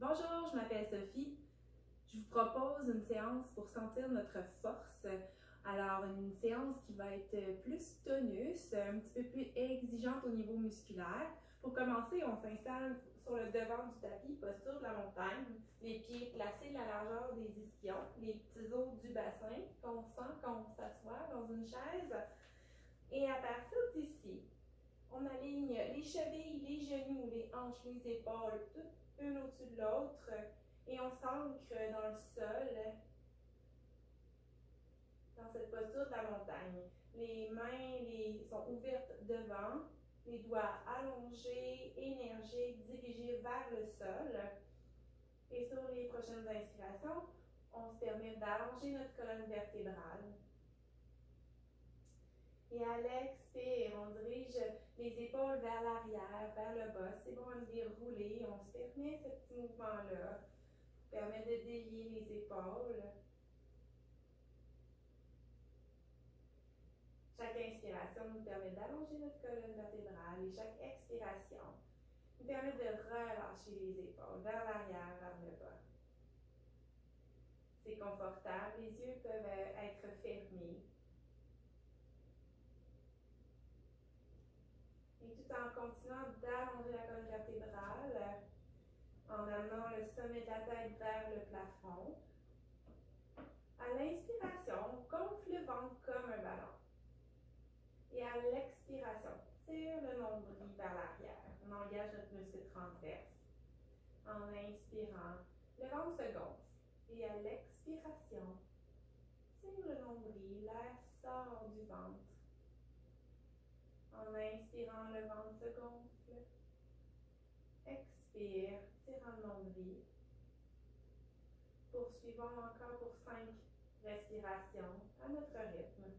Bonjour, je m'appelle Sophie. Je vous propose une séance pour sentir notre force. Alors, une séance qui va être plus tonus, un petit peu plus exigeante au niveau musculaire. Pour commencer, on s'installe sur le devant du tapis, posture de la montagne, les pieds placés à la largeur des ischions, les petits os du bassin qu'on sent quand on s'assoit dans une chaise. Et à partir d'ici, on aligne les chevilles, les genoux, les hanches, les épaules, toutes une au-dessus de l'autre, et on s'ancre dans le sol, dans cette posture de la montagne. Les mains sont ouvertes devant, les doigts allongés, énergiques, dirigés vers le sol. Et sur les prochaines inspirations, on se permet d'allonger notre colonne vertébrale. Et à l'expire, on dirige les épaules vers l'arrière, vers le bas. C'est bon de les rouler. On se permet ce petit mouvement-là. Permet de délier les épaules. Chaque inspiration nous permet d'allonger notre colonne vertébrale et chaque expiration nous permet de relâcher les épaules vers l'arrière, vers le bas. C'est confortable. Les yeux peuvent être fermés. Et tout en continuant d'allonger la colonne vertébrale, en amenant le sommet de la tête vers le plafond. À l'inspiration, gonfle le ventre comme un ballon. Et à l'expiration, tire le nombril vers l'arrière. On engage notre muscle transverse. En inspirant, le ventre se gonfle. Et à l'expiration, tire le nombril, l'air sort du ventre. En inspirant, le ventre se gonfle. Expire, tirant le nombril. Poursuivons encore pour 5 respirations à notre rythme.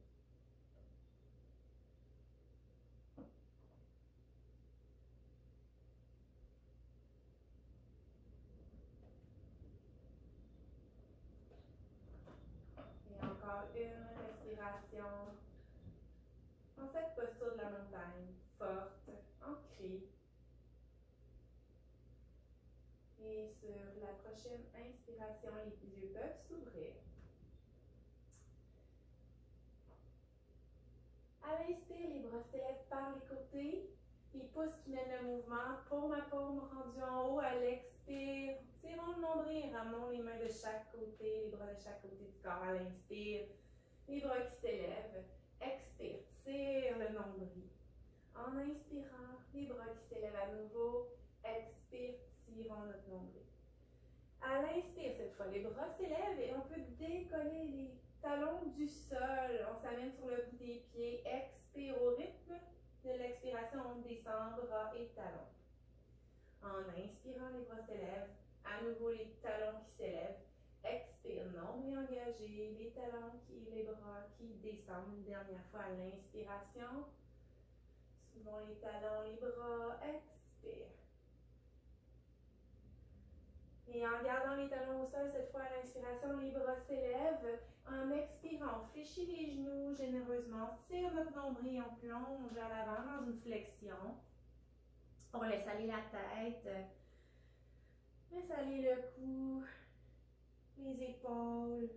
Et encore une respiration dans cette posture de la montagne, forte, ancrée. Et sur la prochaine inspiration, les yeux peuvent s'ouvrir. À l'inspire, les bras s'élèvent par les côtés. Les pouces qui mènent le mouvement, paume à paume rendu en haut. À l'expire, tirons le nombril, ramenons les mains de chaque côté, les bras de chaque côté du corps. À l'inspire, les bras qui s'élèvent. Expire, tire le nombril. En inspirant, les bras qui s'élèvent à nouveau. Expire, tirons notre nombril. À l'inspire, cette fois, les bras s'élèvent et on peut décoller les talons du sol. On s'amène sur le bout des pieds. Expire au rythme de l'expiration. On descend bras et talons. En inspirant, les bras s'élèvent. À nouveau, les talons qui s'élèvent. Expire, nombril engagé. Les talons les bras qui descendent. Une dernière fois à l'inspiration. Soulevons les talons, les bras. Expire. Et en gardant les talons au sol, cette fois à l'inspiration, les bras s'élèvent. En expirant, on fléchit les genoux généreusement, tire notre nombril, on plonge vers l'avant dans une flexion. On laisse aller la tête, laisse aller le cou, les épaules.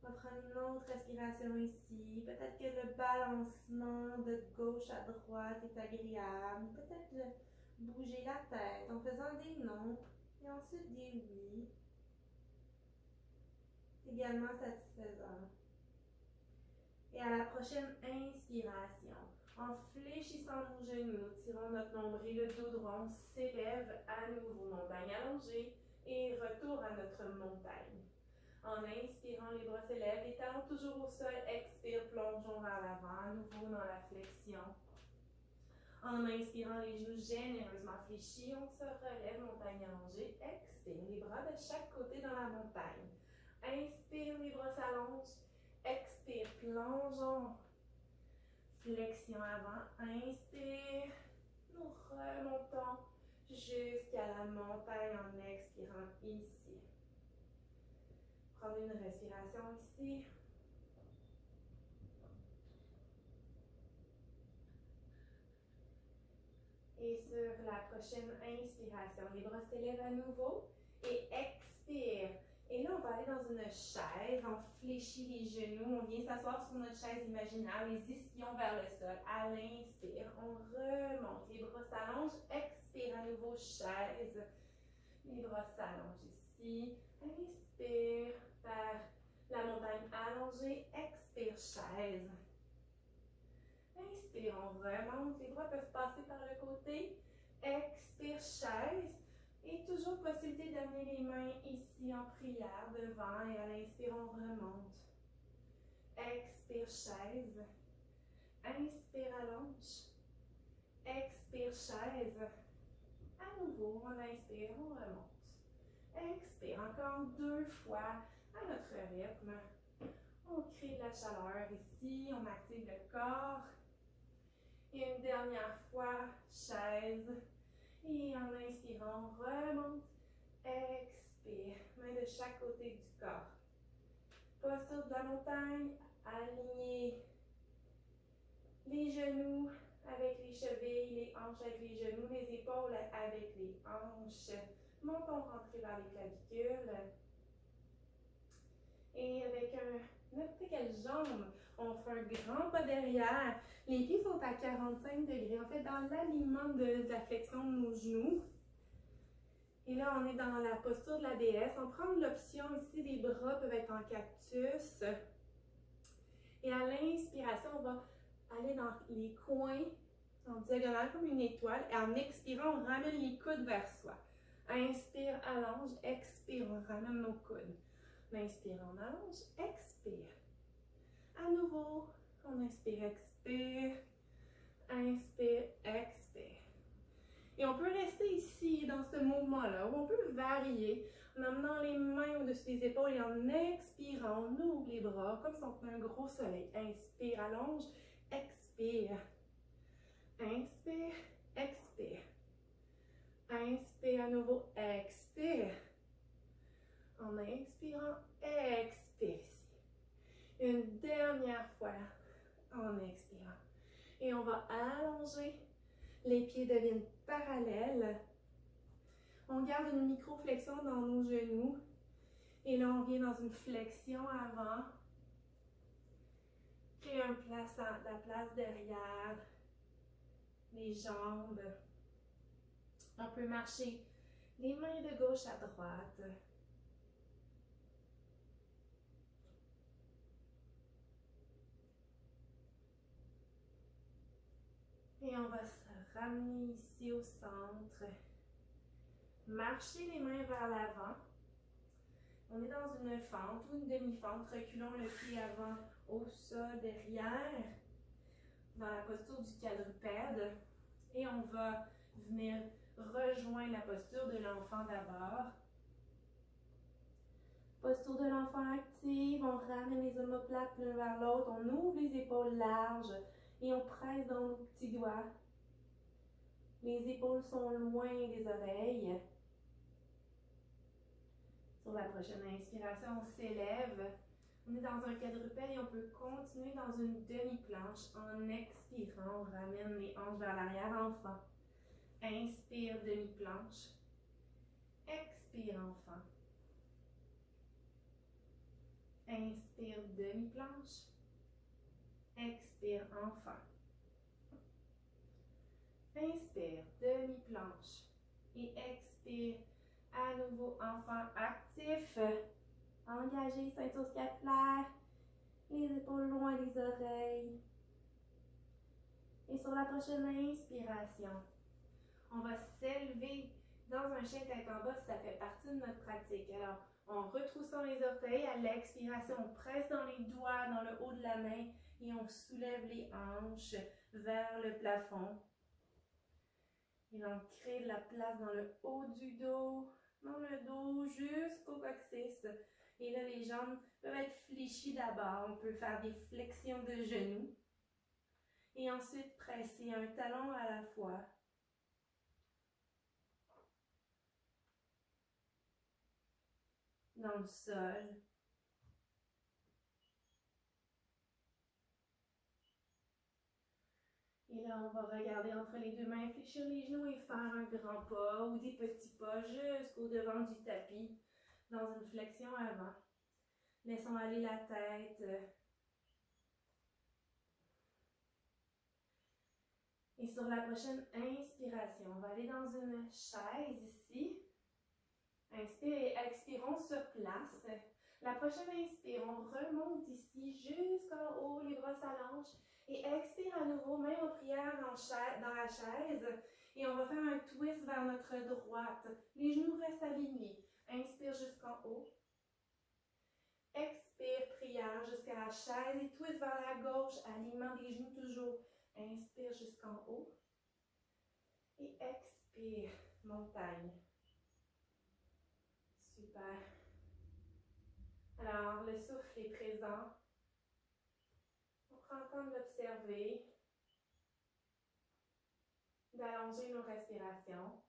On va prendre une autre respiration ici. Peut-être que le balancement de gauche à droite est agréable. Peut-être bouger la tête en faisant des non et ensuite des oui. C'est également satisfaisant. Et à la prochaine inspiration, en fléchissant nos genoux, tirons notre nombril, le dos droit, on s'élève à nouveau, montagne allongée et retour à notre montagne. En inspirant, les bras s'élèvent, les talons toujours au sol, expire, plongeons vers l'avant, à nouveau dans la flexion. En inspirant, les genoux généreusement fléchis, on se relève, montagne allongée. Expire, les bras de chaque côté dans la montagne. Inspire, les bras s'allongent. Expire, plongeons. Flexion avant. Inspire, nous remontons jusqu'à la montagne en expirant ici. Prendre une respiration ici. Et sur la prochaine inspiration, les bras s'élèvent à nouveau et expire. Et là, on va aller dans une chaise, on fléchit les genoux, on vient s'asseoir sur notre chaise imaginaire, les ischions vers le sol. À l'inspire, on remonte, les bras s'allongent, expire à nouveau, chaise. Les bras s'allongent ici, inspire vers la montagne allongée, expire, chaise. Inspire, on remonte, les bras peuvent passer par le côté, expire, chaise. Et toujours possibilité d'amener les mains ici en prière devant et à l'inspire, on remonte. Expire, chaise. Inspire, allonge. Expire, chaise. À nouveau, on inspire, on remonte. Expire, encore 2 fois à notre rythme. On crée de la chaleur ici, on active le corps. Et une dernière fois, chaise. Et en inspirant, on remonte. Expire, main de chaque côté du corps. Posture de la montagne, aligner les genoux avec les chevilles, les hanches avec les genoux, les épaules avec les hanches. Montons rentrer vers les clavicules. Et avec n'importe quelle jambe, on fait un grand pas derrière. Les pieds sont à 45 degrés, en fait dans l'alignement de la flexion de nos genoux. Et là, on est dans la posture de la déesse. On prend l'option ici, les bras peuvent être en cactus. Et à l'inspiration, on va aller dans les coins, en diagonale comme une étoile. Et en expirant, on ramène les coudes vers soi. Inspire, allonge, expire, on ramène nos coudes. On inspire, on allonge, expire. À nouveau, on inspire, expire. Inspire, expire. Et on peut rester ici, dans ce mouvement-là, où on peut varier en amenant les mains au-dessus des épaules et en expirant, on ouvre les bras comme si on tenait un gros soleil. Inspire, allonge, expire. Inspire, expire. Inspire à nouveau, expire. En inspirant, expire ici. Une dernière fois, en expirant. Et on va allonger. Les pieds deviennent parallèles. On garde une micro-flexion dans nos genoux. Et là, on vient dans une flexion avant. Créer la place derrière les jambes. On peut marcher les mains de gauche à droite. Et on va se ramener ici au centre. Marcher les mains vers l'avant. On est dans une fente ou une demi-fente. Reculons le pied avant au sol derrière. Dans la posture du quadrupède. Et on va venir rejoindre la posture de l'enfant d'abord. Posture de l'enfant active. On ramène les omoplates l'un vers l'autre. On ouvre les épaules larges. Et on presse dans nos petits doigts. Les épaules sont loin des oreilles. Sur la prochaine inspiration, on s'élève. On est dans un quadrupède et on peut continuer dans une demi-planche. En expirant, on ramène les hanches vers l'arrière, enfant. Inspire, demi-planche. Expire, enfant. Inspire, demi-planche. Expire, enfant. Inspire, demi-planche. Et expire, à nouveau, enfant actif. Engagé, ceinture scapulaire. Les épaules loin des oreilles. Et sur la prochaine inspiration, on va s'élever dans un chien tête en bas si ça fait partie de notre pratique. Alors, en retroussant les orteils, à l'expiration, on presse dans les doigts, dans le haut de la main et on soulève les hanches vers le plafond. Et on crée de la place dans le haut du dos, dans le dos jusqu'au coccyx. Et là, les jambes peuvent être fléchies d'abord. On peut faire des flexions de genoux. Et ensuite, presser un talon à la fois. Dans le sol. Et là, on va regarder entre les deux mains, fléchir les genoux et faire un grand pas ou des petits pas jusqu'au devant du tapis dans une flexion avant. Laissons aller la tête. Et sur la prochaine inspiration, on va aller dans une chaise ici. Inspire et expirons sur place. La prochaine inspire, on remonte ici jusqu'en haut, les bras s'allongent. Et expire à nouveau, main en prière dans la chaise. Et on va faire un twist vers notre droite. Les genoux restent alignés. Inspire jusqu'en haut. Expire, prière jusqu'à la chaise et twist vers la gauche. Alignement des genoux toujours. Inspire jusqu'en haut. Et expire, montagne. Super. Alors, le souffle est présent. On prend le temps de l'observer, d'allonger nos respirations.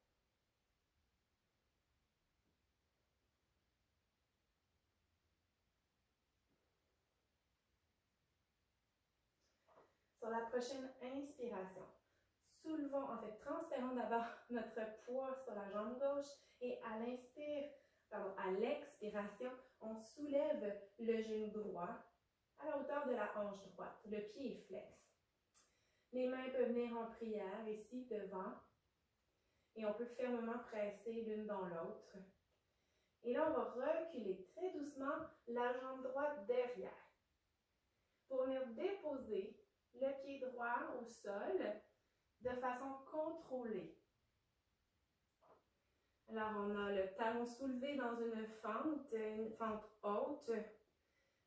Sur la prochaine inspiration, soulevons, en fait, transférons d'abord notre poids sur la jambe gauche et à l'expiration, on soulève le genou droit à la hauteur de la hanche droite. Le pied est flex. Les mains peuvent venir en prière ici devant et on peut fermement presser l'une dans l'autre. Et là, on va reculer très doucement la jambe droite derrière pour venir déposer le pied droit au sol de façon contrôlée. Alors, on a le talon soulevé dans une fente haute.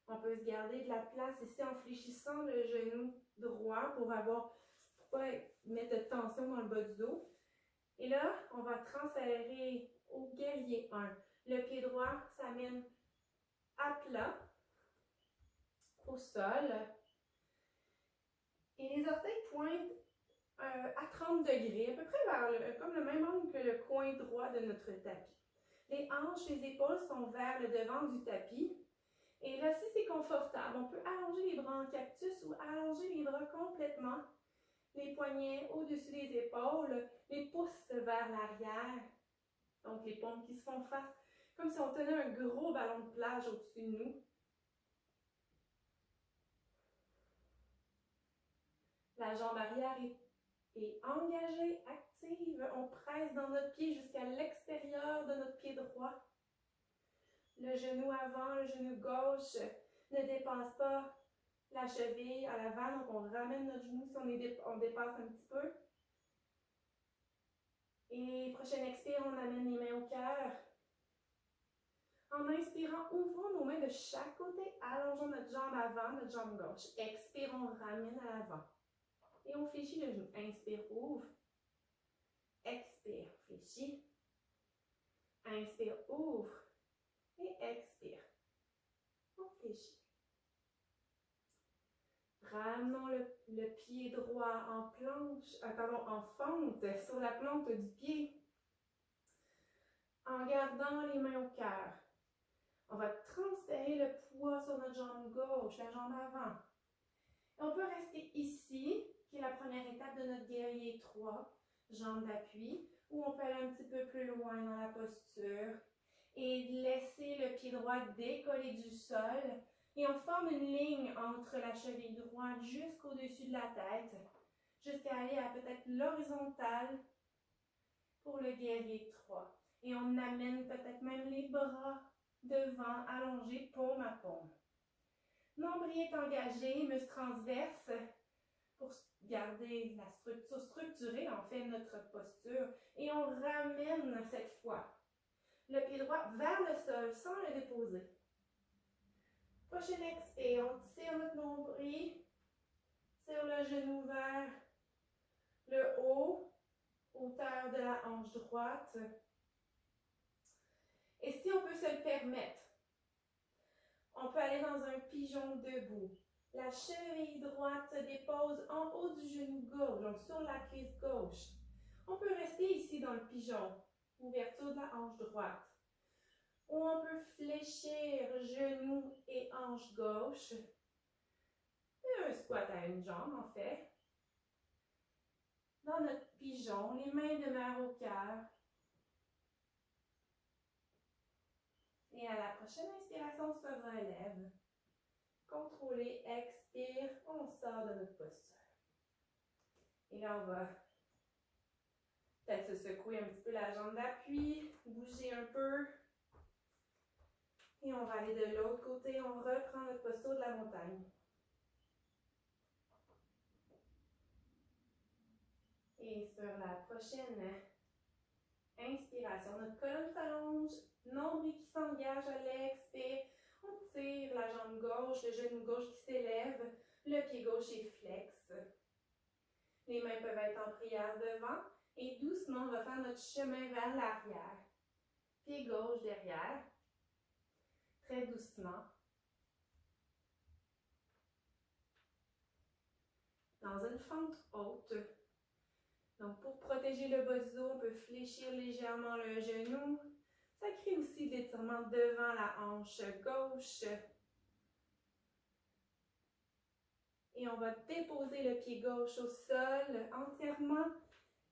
On peut se garder de la place ici en fléchissant le genou droit pour pas mettre de tension dans le bas du dos. Et là, on va transférer au guerrier 1. Le pied droit s'amène à plat, au sol. Et les orteils pointent à 30 degrés, à peu près comme le même angle que le coin droit de notre tapis. Les hanches, les épaules sont vers le devant du tapis. Et là, si c'est confortable, on peut allonger les bras en cactus ou allonger les bras complètement. Les poignets au-dessus des épaules, les pouces vers l'arrière. Donc, les paumes qui se font face, comme si on tenait un gros ballon de plage au-dessus de nous. La jambe arrière est engagée, active. On presse dans notre pied jusqu'à l'extérieur de notre pied droit. Le genou avant, le genou gauche ne dépasse pas la cheville à l'avant. Donc, on ramène notre genou si on dépasse un petit peu. Et prochaine expire, on amène les mains au cœur. En inspirant, ouvrons nos mains de chaque côté, allongeons notre jambe avant, notre jambe gauche. Expire, on ramène à l'avant. Et on fléchit le genou. Inspire, ouvre. Expire, fléchis. Inspire, ouvre. Et expire. On fléchit. Ramenons le pied droit en fente sur la plante du pied. En gardant les mains au cœur. On va transférer le poids sur notre jambe gauche, la jambe avant. Et on peut rester ici, qui est la première étape de notre guerrier 3, jambe d'appui, ou on peut aller un petit peu plus loin dans la posture et laisser le pied droit décoller du sol. Et on forme une ligne entre la cheville droite jusqu'au-dessus de la tête, jusqu'à aller à peut-être l'horizontale pour le guerrier 3. Et on amène peut-être même les bras devant, allongés, paume à paume. Nombril est engagé, muscles transverses, pour garder la structure, structurer en fait notre posture. Et on ramène cette fois le pied droit vers le sol sans le déposer. Prochaine expire, on tire notre nombril, tire le genou vers le haut, hauteur de la hanche droite. Et si on peut se le permettre, on peut aller dans un pigeon debout. La cheville droite se dépose en haut du genou gauche, donc sur la cuisse gauche. On peut rester ici dans le pigeon, ouverture de la hanche droite. Ou on peut fléchir genou et hanche gauche. Et un squat à une jambe, en fait. dans notre pigeon, les mains demeurent au cœur. Et à la prochaine inspiration, on se relève. Contrôlez, expire, on sort de notre posture. Et là, on va peut-être se secouer un petit peu la jambe d'appui, bouger un peu. Et on va aller de l'autre côté, on reprend notre posture de la montagne. Et sur la prochaine inspiration, notre colonne s'allonge, nombril qui s'engage à l'expire. On tire la jambe gauche, le genou gauche qui s'élève, le pied gauche est flex. Les mains peuvent être en prière devant et doucement, on va faire notre chemin vers l'arrière. Pied gauche derrière, très doucement. Dans une fente haute. Donc, pour protéger le bas du dos, on peut fléchir légèrement le genou. Ça crée aussi de l'étirement devant la hanche gauche. Et on va déposer le pied gauche au sol entièrement.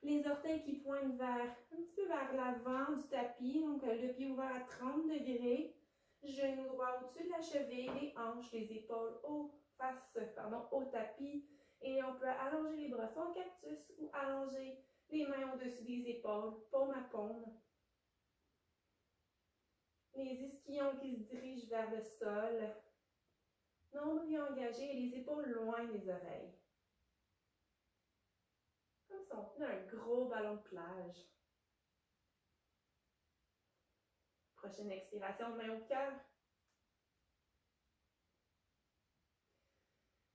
Les orteils qui pointent un petit peu vers l'avant du tapis. Donc, le pied ouvert à 30 degrés. Genou droit au-dessus de la cheville, les hanches, les épaules au tapis. Et on peut allonger les bras soit en cactus ou allonger les mains au-dessus des épaules, paume à paume. Les ischions qui se dirigent vers le sol. Nombril engagé et les épaules loin des oreilles. Comme si on tenait un gros ballon de plage. Prochaine expiration, main au cœur.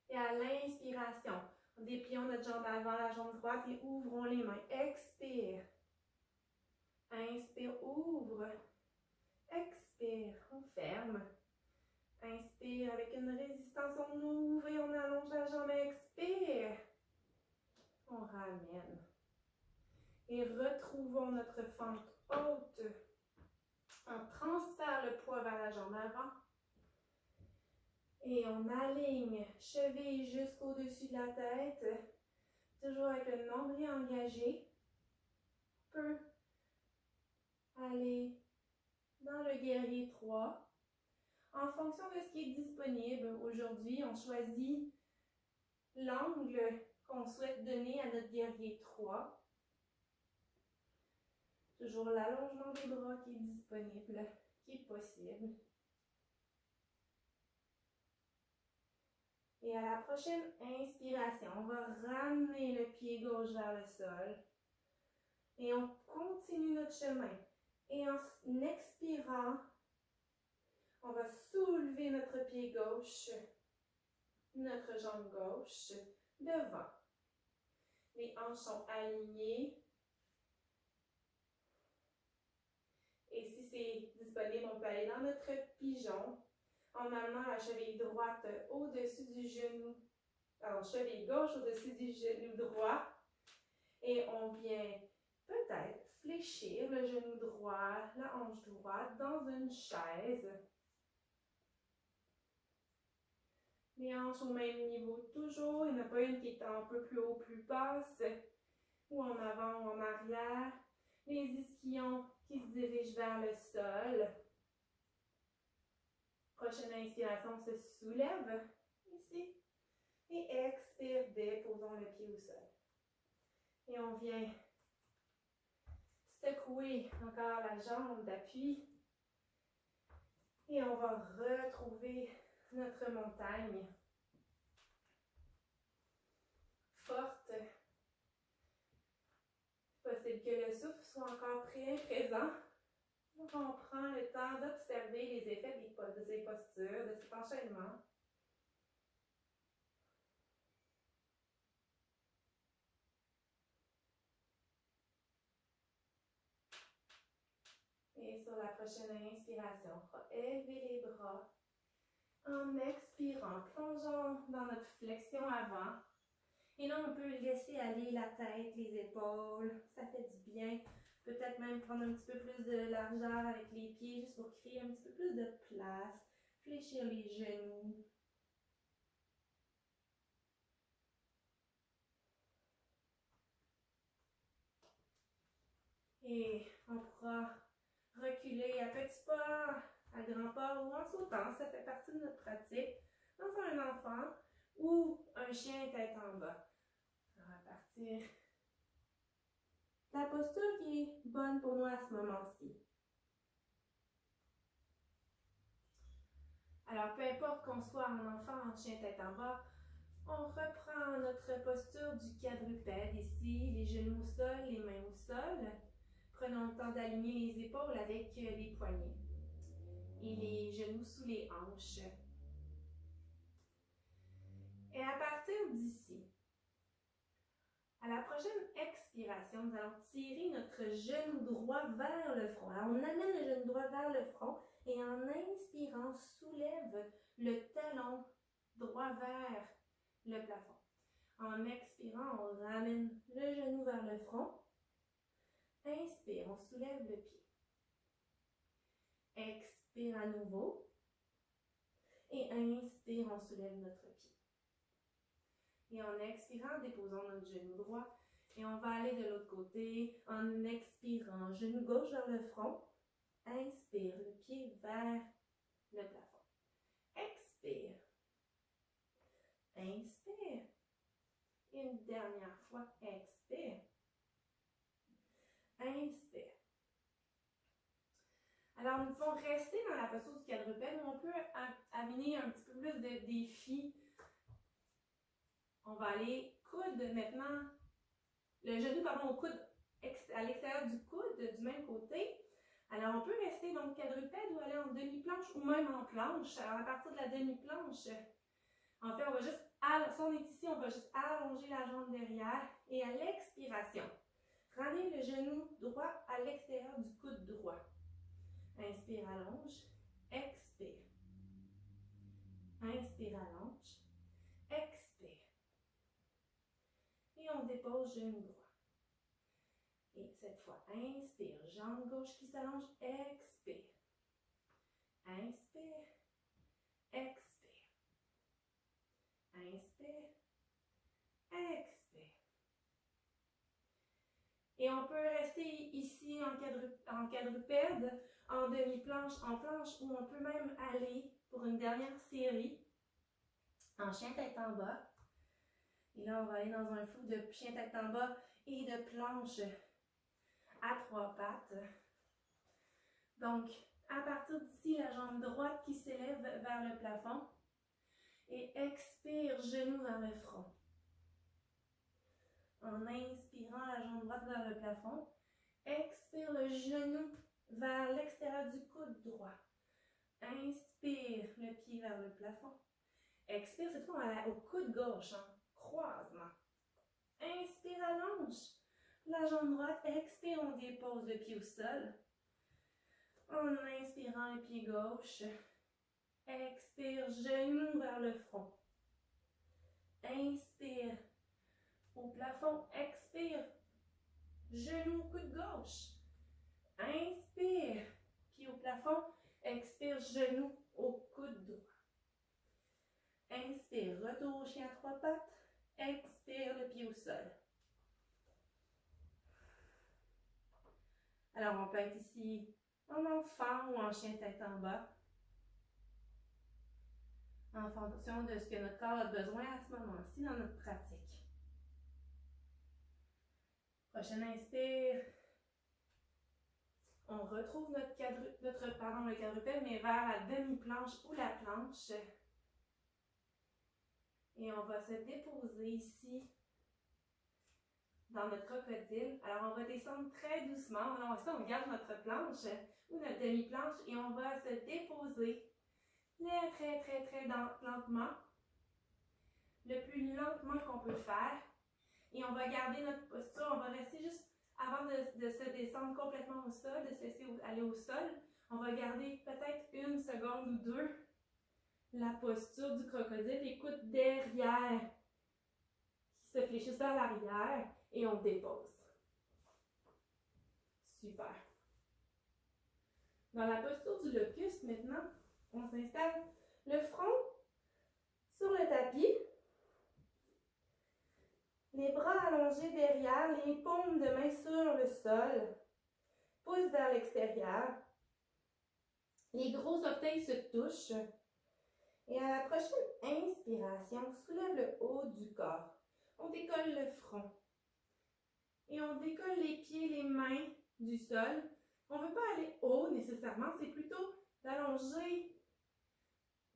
Et à l'inspiration, déplions notre jambe avant la jambe droite et ouvrons les mains. Expire. Inspire, ouvre. Expire, on ferme. Inspire avec une résistance, on ouvre et on allonge la jambe. Expire. On ramène. Et retrouvons notre fente haute. On transfère le poids vers la jambe avant. Et on aligne cheville jusqu'au-dessus de la tête. Toujours avec le nombril engagé. On peut aller dans le guerrier 3. En fonction de ce qui est disponible aujourd'hui, on choisit l'angle qu'on souhaite donner à notre guerrier 3. Toujours l'allongement des bras qui est disponible, qui est possible. Et à la prochaine inspiration, on va ramener le pied gauche vers le sol. Et on continue notre chemin. Et en expirant, on va soulever notre pied gauche, notre jambe gauche, devant. Les hanches sont alignées. Et si c'est disponible, on peut aller dans notre pigeon en amenant la cheville droite au-dessus du genou. Alors, cheville gauche au-dessus du genou droit. Et on vient peut-être fléchir le genou droit, la hanche droite dans une chaise. Les hanches au même niveau toujours. Il n'y en a pas une qui est un peu plus haut, plus basse, ou en avant ou en arrière. Les ischions qui se dirigent vers le sol. Prochaine inspiration, on se soulève ici. Et expire, déposons le pied au sol. Et on vient secouer encore la jambe d'appui. Et on va retrouver notre montagne forte. Possible que le souffle soit encore très présent. Donc on prend le temps d'observer les effets de ces postures, de cet enchaînement. Et sur la prochaine inspiration, on va élever les bras. En expirant, plongeons dans notre flexion avant. Et là, on peut laisser aller la tête, les épaules. Ça fait du bien. Peut-être même prendre un petit peu plus de largeur avec les pieds, juste pour créer un petit peu plus de place. Fléchir les genoux. Et on pourra reculer à petits pas, à grands pas ou en sautant. Ça fait partie de notre pratique. Dans un enfant ou un chien tête en bas. On va partir de la posture qui est bonne pour nous à ce moment-ci. Alors, peu importe qu'on soit un enfant, en chien tête en bas, on reprend notre posture du quadrupède ici, les genoux au sol, les mains au sol. Prenons le temps d'aligner les épaules avec les poignets et les genoux sous les hanches. Et à partir d'ici, à la prochaine expiration, nous allons tirer notre genou droit vers le front. Alors, on amène le genou droit vers le front et en inspirant, on soulève le talon droit vers le plafond. En expirant, on ramène le genou vers le front. Inspire, on soulève le pied. Expire à nouveau. Et inspire, on soulève notre pied. Et en expirant, déposons notre genou droit. Et on va aller de l'autre côté en expirant, genou gauche vers le front. Inspire, le pied vers le plafond. Expire. Inspire. Une dernière fois, expire. Inspire. Alors, nous pouvons rester dans la posture du quadrupède, mais on peut amener un petit peu plus de défi. On va aller coude maintenant, le genou, au coude, à l'extérieur du coude, du même côté. Alors, on peut rester donc quadrupède ou aller en demi-planche ou même en planche. Alors, à partir de la demi-planche, en fait, on va juste, si on est ici, on va juste allonger la jambe derrière et à l'expiration, ramenez le genou droit à l'extérieur du coude droit. Inspire, allonge, expire. Inspire, allonge, expire. Et on dépose genou droit. Et cette fois, inspire, jambe gauche qui s'allonge, expire. Inspire, expire. Inspire, expire. Et on peut rester ici en quadrupède, en demi-planche, en planche, ou on peut même aller pour une dernière série en chien tête en bas. Et là, on va aller dans un flou de chien tête en bas et de planche à 3 pattes. Donc, à partir d'ici, la jambe droite qui s'élève vers le plafond. Et expire, genou vers le front. En inspirant la jambe droite vers le plafond. Expire le genou vers l'extérieur du coude droit. Inspire le pied vers le plafond. Expire, cette fois au coude gauche, croisement. Inspire, allonge la jambe droite. Expire, on dépose le pied au sol. En inspirant le pied gauche. Expire, genou vers le front. Inspire, au plafond. Expire, genou, coude gauche. Inspire, pied au plafond. Expire, genou au coude droit. Inspire, retour au chien à 3 pattes. Expire, le pied au sol. Alors, on peut être ici en enfant ou en chien tête en bas, en fonction de ce que notre corps a besoin à ce moment-ci dans notre pratique. Prochaine inspire. On retrouve le quadrupède, mais vers la demi-planche ou la planche. Et on va se déposer ici dans notre crocodile. Alors, on va descendre très doucement. Alors, on garde notre planche ou notre demi-planche et on va se déposer très lentement. Le plus lentement qu'on peut faire. Et on va garder notre posture. On va rester juste avant de se descendre complètement au sol, de se laisser aller au sol. On va garder peut-être 1 seconde ou 2 la posture du crocodile. Les coudes derrière qui se fléchissent vers l'arrière et on dépose. Super. Dans la posture du lotus, maintenant, on s'installe le front sur le tapis, les bras allongés derrière, les paumes de main sur le sol. pouce vers l'extérieur. Les gros orteils se touchent. Et à la prochaine inspiration, on soulève le haut du corps. On décolle le front. Et on décolle les pieds, les mains du sol. On ne veut pas aller haut nécessairement, c'est plutôt d'allonger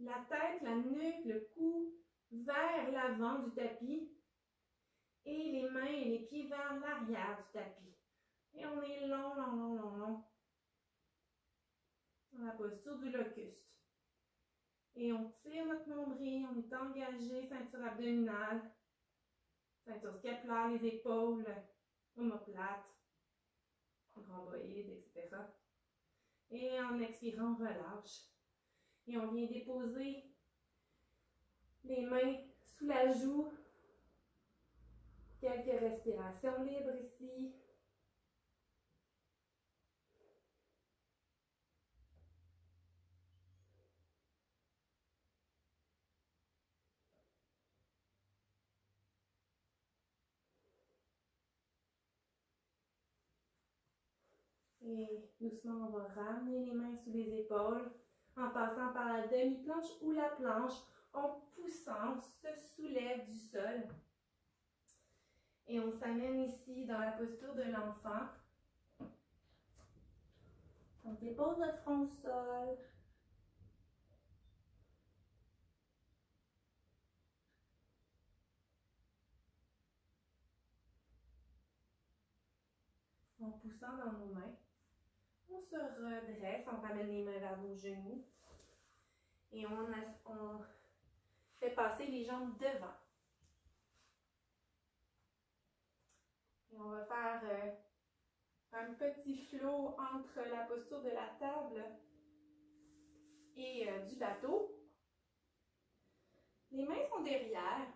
la tête, la nuque, le cou vers l'avant du tapis et les mains et les pieds vers l'arrière du tapis. Et on est long, long, long, long, long dans la posture du locuste. Et on tire notre nombril, on est engagé, ceinture abdominale, ceinture scapulaire, les épaules, omoplate, rhomboïde, etc. Et en expirant, on relâche. Et on vient déposer les mains sous la joue. Quelques respirations libres ici. Et doucement, on va ramener les mains sous les épaules en passant par la demi-planche ou la planche. En poussant, on se soulève du sol. Et on s'amène ici dans la posture de l'enfant. On dépose notre front au sol. En poussant dans nos mains, on se redresse, on ramène les mains vers nos genoux. Et on fait passer les jambes devant. Et on va faire un petit flot entre la posture de la table et du bateau. Les mains sont derrière.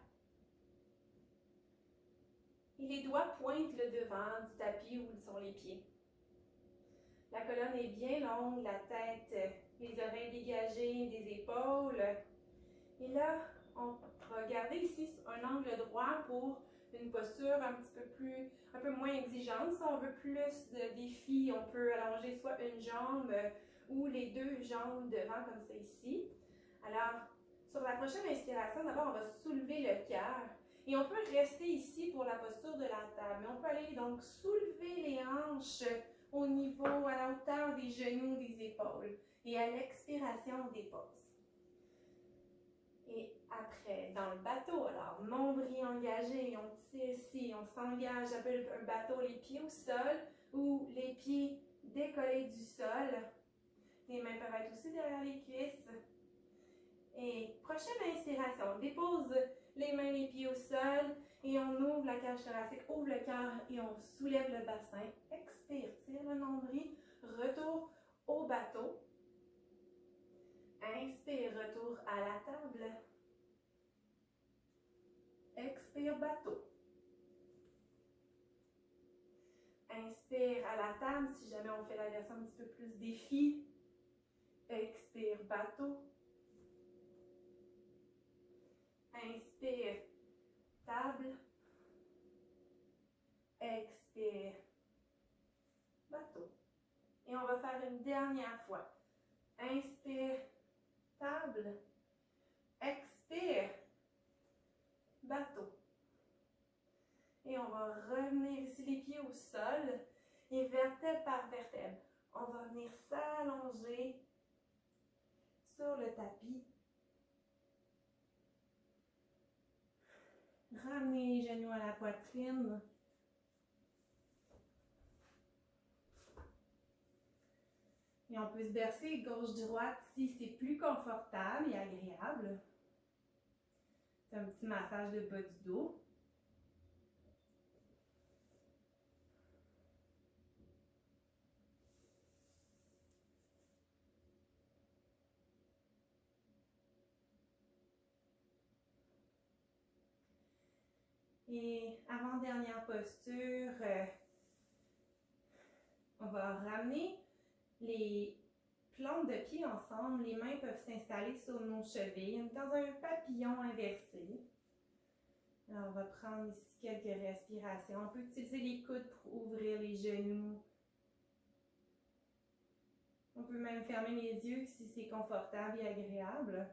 Et les doigts pointent le devant du tapis où sont les pieds. La colonne est bien longue, la tête, les oreilles dégagées des épaules. Et là, on va garder ici un angle droit pour une posture un peu moins exigeante. Si on veut plus de défi, on peut allonger soit une jambe ou les deux jambes devant comme ça ici. Alors, sur la prochaine inspiration, d'abord, on va soulever le cœur. Et on peut rester ici pour la posture de la table. Mais on peut aller donc soulever les hanches au niveau, à la hauteur des genoux, des épaules. Et à l'expiration, on dépose. Et après, dans le bateau, alors, nombril engagé, on tire ici, on s'engage, j'appelle un bateau, les pieds au sol ou les pieds décollés du sol. Les mains peuvent être aussi derrière les cuisses. Et prochaine inspiration, on dépose les mains, les pieds au sol et on ouvre la cage thoracique, ouvre le cœur et on soulève le bassin. Expire, tire le nombril, retour au bateau. Inspire, retour à la table. Expire, bateau. Inspire à la table, si jamais on fait la version un petit peu plus défi. Expire, bateau. Inspire, table. Expire, bateau. Et on va faire une dernière fois. Inspire, table. Expire, bateau. Et on va revenir ici les pieds au sol et vertèbre par vertèbre. On va venir s'allonger sur le tapis. Ramener les genoux à la poitrine. Et on peut se bercer gauche-droite si c'est plus confortable et agréable. C'est un petit massage de bas du dos. Et avant-dernière posture, on va ramener les plantes de pied ensemble. Les mains peuvent s'installer sur nos chevilles dans un papillon inversé. Alors, on va prendre ici quelques respirations. On peut utiliser les coudes pour ouvrir les genoux. On peut même fermer les yeux si c'est confortable et agréable.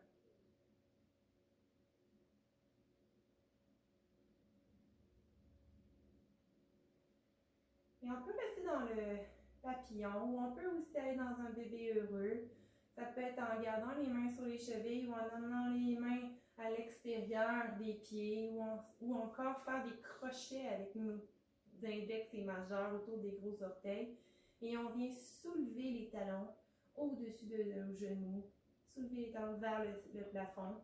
Et on peut rester dans le papillon ou on peut aussi aller dans un bébé heureux. Ça peut être en gardant les mains sur les chevilles ou en amenant les mains à l'extérieur des pieds ou encore faire des crochets avec nos index et majeurs autour des gros orteils. Et on vient soulever les talons au-dessus de nos genoux, soulever les talons vers le plafond.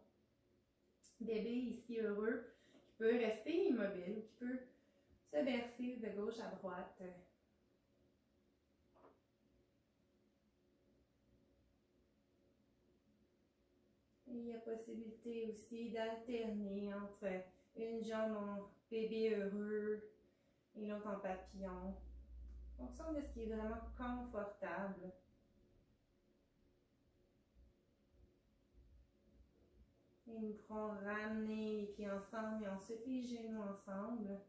Bébé ici heureux qui peut rester immobile, qui peut se verser de gauche à droite. Et il y a possibilité aussi d'alterner entre une jambe en bébé heureux et l'autre en papillon, en fonction de ce qui est vraiment confortable. Et nous pourrons ramener les pieds ensemble et ensuite les genoux ensemble.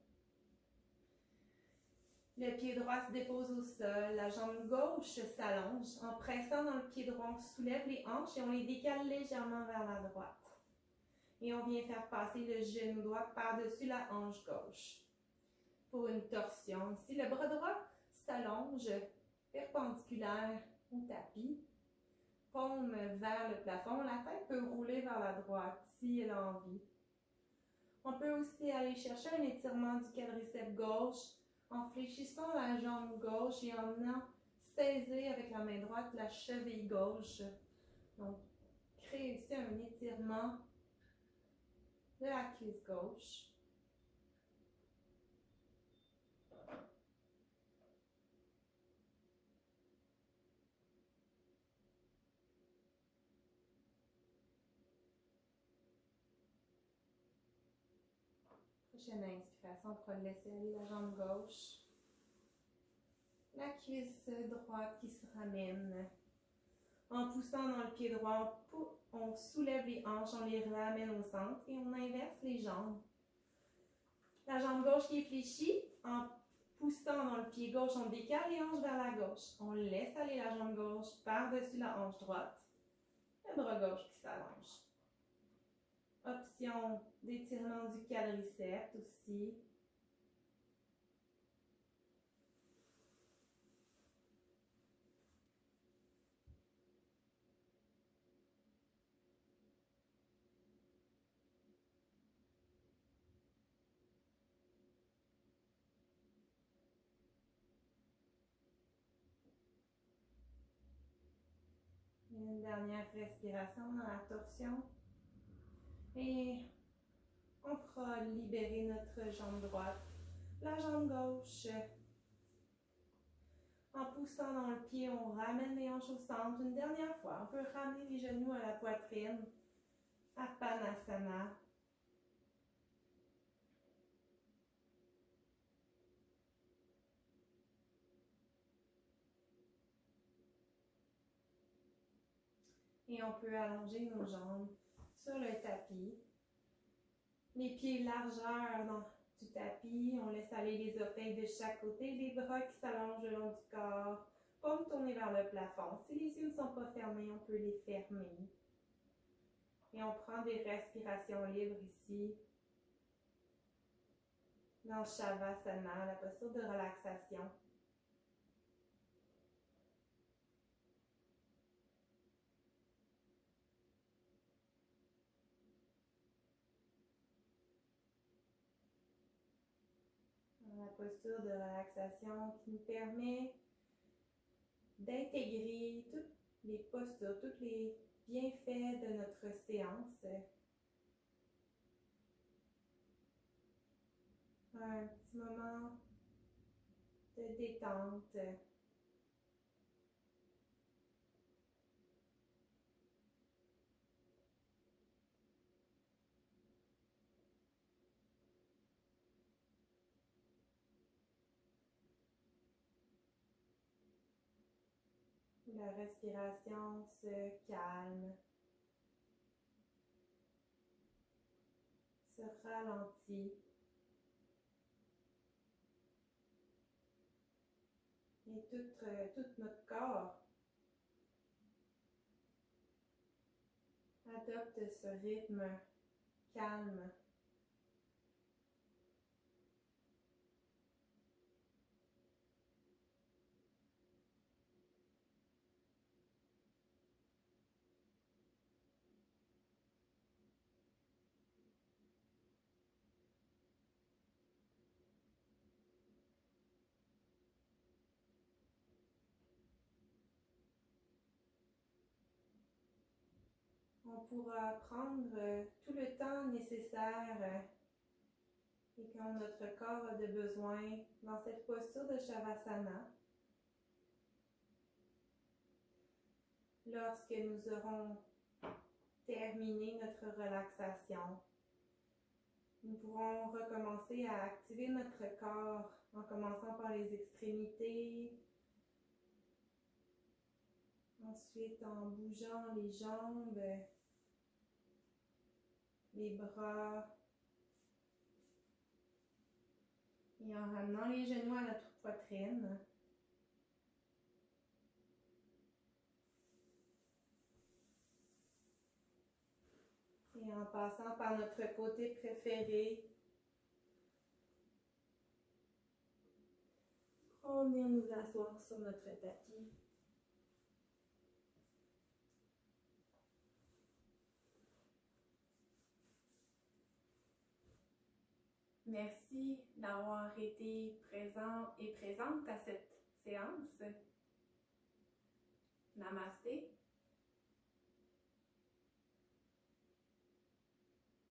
Le pied droit se dépose au sol, la jambe gauche s'allonge. En pressant dans le pied droit, on soulève les hanches et on les décale légèrement vers la droite. Et on vient faire passer le genou droit par-dessus la hanche gauche. Pour une torsion, ici, le bras droit s'allonge perpendiculaire au tapis. Paume vers le plafond. La tête peut rouler vers la droite si elle a envie. On peut aussi aller chercher un étirement du quadriceps gauche en fléchissant la jambe gauche et en venant saisir avec la main droite la cheville gauche. Donc, créer ici un étirement de la cuisse gauche. Prochaine inspiration, on pourra laisser aller la jambe gauche. La cuisse droite qui se ramène. En poussant dans le pied droit, on soulève les hanches, on les ramène au centre et on inverse les jambes. La jambe gauche qui est fléchie, en poussant dans le pied gauche, on décale les hanches vers la gauche. On laisse aller la jambe gauche par-dessus la hanche droite. Le bras gauche qui s'allonge. Option d'étirement du quadriceps aussi. Une dernière respiration dans la torsion. Et on pourra libérer notre jambe droite. La jambe gauche. En poussant dans le pied, on ramène les hanches au centre. Une dernière fois, on peut ramener les genoux à la poitrine. Apanasana. Et on peut allonger nos jambes sur le tapis. Les pieds largeur du tapis. On laisse aller les orteils de chaque côté. Les bras qui s'allongent le long du corps. Paumes tournées vers le plafond. Si les yeux ne sont pas fermés, on peut les fermer. Et on prend des respirations libres ici. Dans Shavasana, la posture de relaxation. La posture de relaxation qui nous permet d'intégrer toutes les postures, tous les bienfaits de notre séance. Un petit moment de détente. La respiration se calme, se ralentit. Et tout notre corps adopte ce rythme calme. On pourra prendre tout le temps nécessaire et quand notre corps a de besoin dans cette posture de Shavasana. Lorsque nous aurons terminé notre relaxation, nous pourrons recommencer à activer notre corps en commençant par les extrémités, ensuite en bougeant les jambes, les bras et en ramenant les genoux à notre poitrine. Et en passant par notre côté préféré, on vient nous asseoir sur notre tapis. Merci d'avoir été présent et présente à cette séance. Namasté.